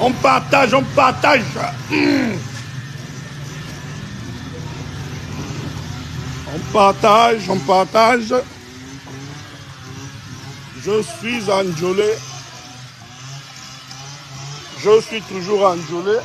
On partage, on partage. On partage, on partage. Je suis Anjolé. Je suis toujours Anjolé.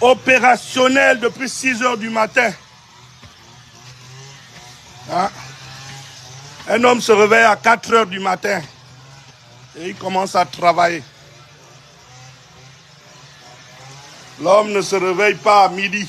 Opérationnel depuis 6 heures du matin. Hein? Un homme se réveille à 4 heures du matin et il commence à travailler. L'homme ne se réveille pas à midi.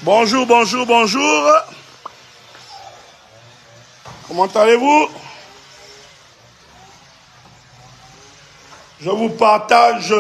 Bonjour, bonjour, bonjour. Comment allez-vous? Je vous partage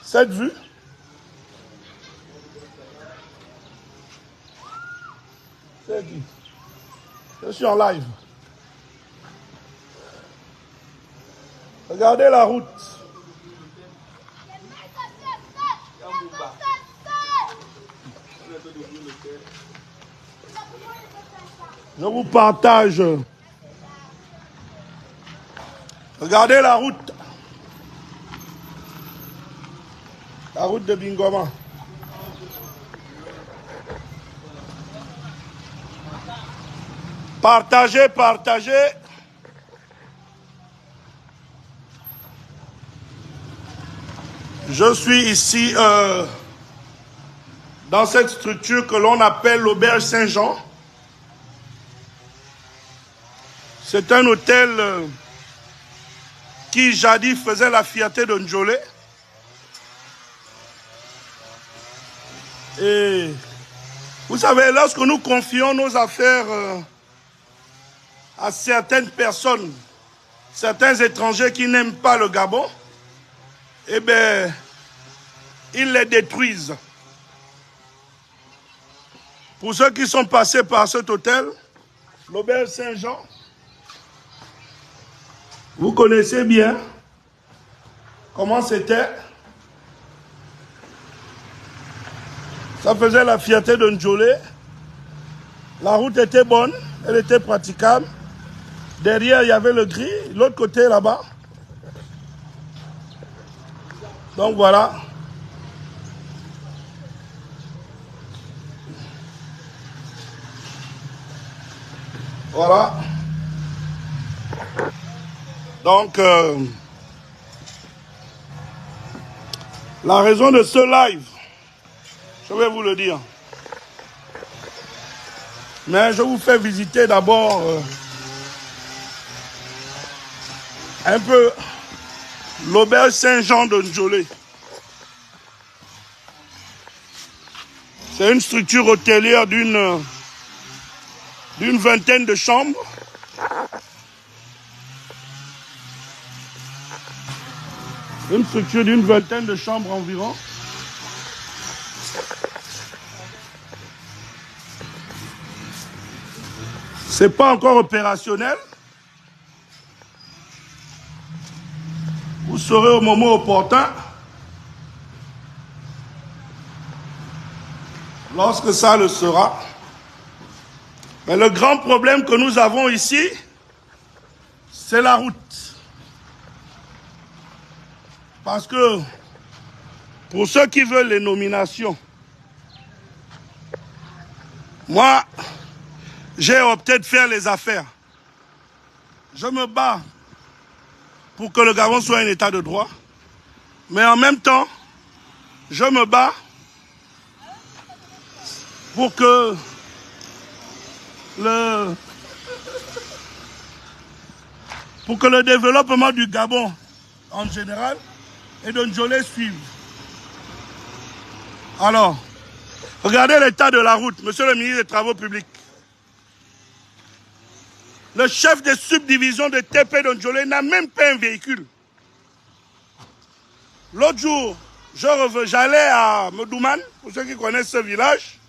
cette vue. Je suis en live. Regardez la route. Je vous partage. Regardez la route. La route de Bingoma. Partagez, partagez. Je suis ici dans cette structure que l'on appelle l'Auberge Saint-Jean. C'est un hôtel qui jadis faisait la fierté de Njolé. Et vous savez, lorsque nous confions nos affaires à certaines personnes, certains étrangers qui n'aiment pas le Gabon, eh bien, ils les détruisent. Pour ceux qui sont passés par cet hôtel, l'Auberge Saint-Jean, vous connaissez bien comment c'était. Ça faisait la fierté de Njolé. La route était bonne, elle était praticable. Derrière, il y avait le gris, l'autre côté là-bas. Donc voilà. Voilà. Donc, la raison de ce live, je vais vous le dire. Mais je vous fais visiter d'abord un peu l'Auberge Saint-Jean de Njolé. C'est une structure hôtelière d'une vingtaine de chambres. Une structure d'une vingtaine de chambres environ. C'est pas encore opérationnel. Vous saurez au moment opportun. Lorsque ça le sera. Mais le grand problème que nous avons ici, c'est la route. Parce que pour ceux qui veulent les nominations, moi, j'ai opté de faire les affaires. Je me bats pour que le Gabon soit un état de droit. Mais en même temps, je me bats pour que le développement du Gabon en général et de Njolé suive. Alors, regardez l'état de la route, monsieur le ministre des Travaux publics. Le chef de subdivision de TP de Njolé n'a même pas un véhicule. L'autre jour, j'allais à Medouman, pour ceux qui connaissent ce village.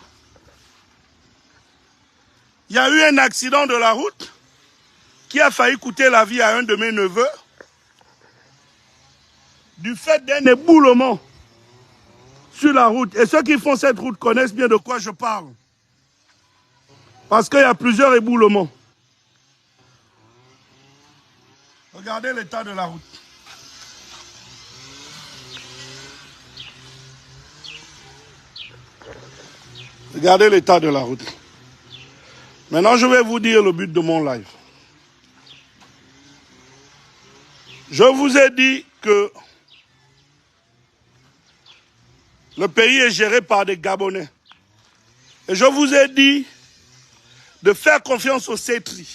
Il y a eu un accident de la route qui a failli coûter la vie à un de mes neveux du fait d'un éboulement sur la route. Et ceux qui font cette route connaissent bien de quoi je parle. Parce qu'il y a plusieurs éboulements. Regardez l'état de la route. Regardez l'état de la route. Maintenant, je vais vous dire le but de mon live. Je vous ai dit que le pays est géré par des Gabonais. Et je vous ai dit de faire confiance au CETRI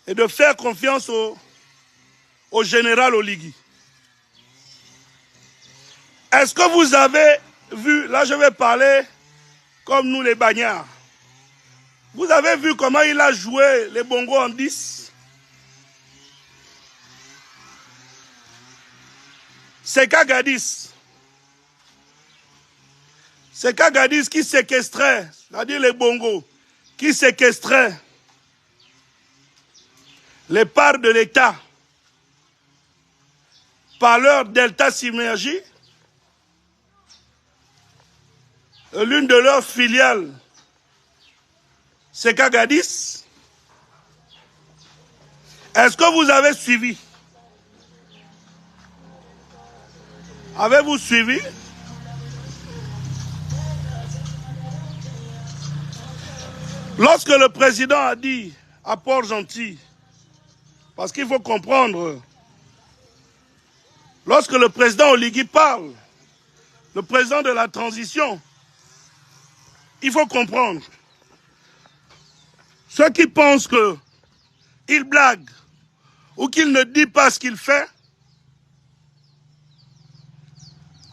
et de faire confiance au général Oligui. Est-ce que vous avez vu, là je vais parler comme nous les bagnards, vous avez vu comment il a joué les bongos en 10? C'est Kagadis. C'est Kagadis qui séquestrait, c'est-à-dire les bongos, qui séquestrait les parts de l'État par leur Delta Synergie. L'une de leurs filiales, c'est Kagadis. Est-ce que vous avez suivi? Avez-vous suivi? Lorsque le président a dit à Port-Gentil, parce qu'il faut comprendre, lorsque le président Oligui parle, le président de la transition, il faut comprendre. Ceux qui pensent qu'il blague ou qu'il ne dit pas ce qu'il fait,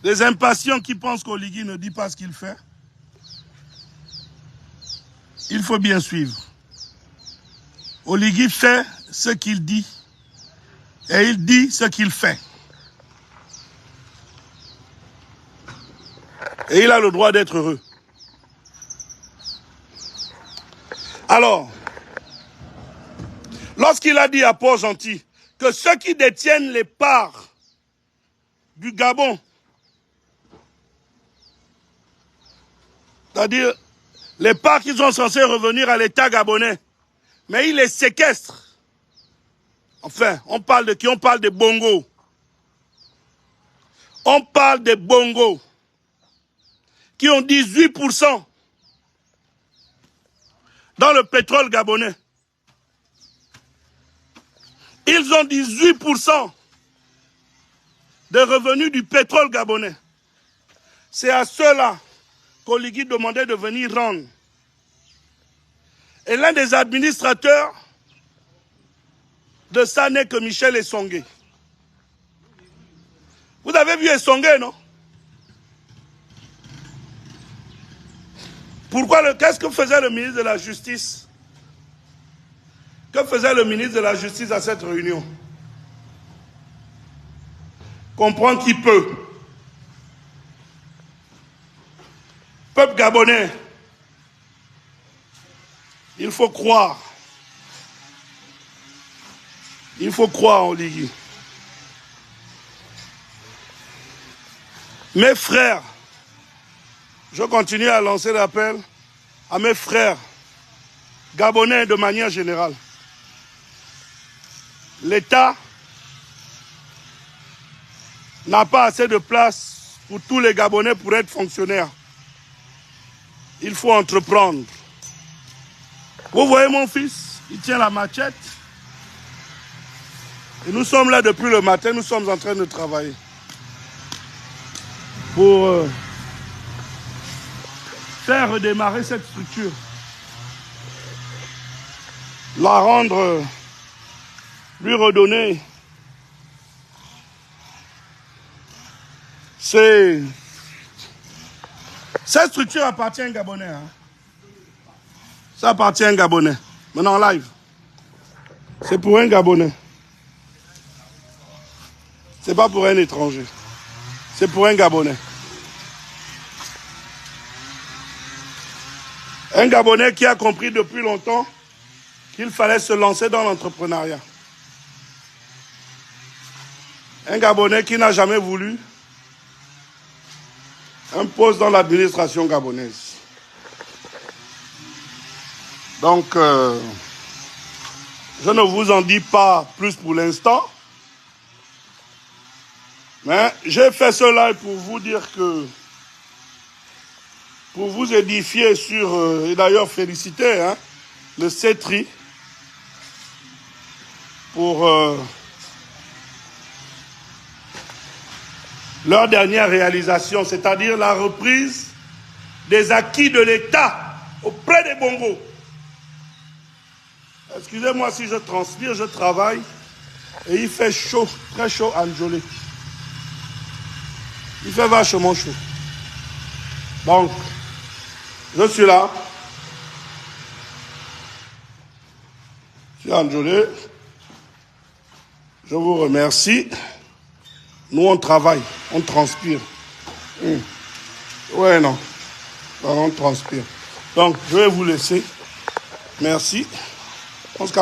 les impatients qui pensent qu'Oligui ne dit pas ce qu'il fait, il faut bien suivre. Oligui fait ce qu'il dit et il dit ce qu'il fait. Et il a le droit d'être heureux. Alors, lorsqu'il a dit à Port-Gentil que ceux qui détiennent les parts du Gabon, c'est-à-dire les parts qui sont censées revenir à l'État gabonais, mais il les séquestre. Enfin, on parle de qui? On parle des bongos. On parle des bongos qui ont 18% dans le pétrole gabonais. Ils ont 18% des revenus du pétrole gabonais. C'est à ceux-là qu'Oligui demandait de venir rendre. Et l'un des administrateurs de ça n'est que Michel Essongué. Vous avez vu Essongué, non? Pourquoi qu'est-ce que faisait le ministre de la Justice? Que faisait le ministre de la Justice à cette réunion? Comprendre qui peut. Peuple gabonais, il faut croire. Il faut croire en Oligui. Mes frères, je continue à lancer l'appel à mes frères gabonais de manière générale. L'État n'a pas assez de place pour tous les Gabonais pour être fonctionnaires. Il faut entreprendre. Vous voyez mon fils, il tient la machette. Et nous sommes là depuis le matin, nous sommes en train de travailler. Pour faire redémarrer cette structure. La rendre, lui redonner. Cette structure appartient à un Gabonais. Hein. Ça appartient à un Gabonais. Maintenant en live. C'est pour un Gabonais. C'est pas pour un étranger. C'est pour un Gabonais. Un Gabonais qui a compris depuis longtemps qu'il fallait se lancer dans l'entrepreneuriat. Un Gabonais qui n'a jamais voulu un poste dans l'administration gabonaise. Donc, je ne vous en dis pas plus pour l'instant. Mais j'ai fait cela pour vous dire que, pour vous édifier sur, et d'ailleurs féliciter le CETRI pour leur dernière réalisation, c'est-à-dire la reprise des acquis de l'État auprès des Bongos. Excusez-moi si je transpire, je travaille et il fait chaud, très chaud à Njolé. Il fait vachement chaud. Donc, je suis là. Je suis à Njolé. Je vous remercie. Nous, on travaille, on transpire. Ouais, non. On transpire. Donc, je vais vous laisser. Merci. On se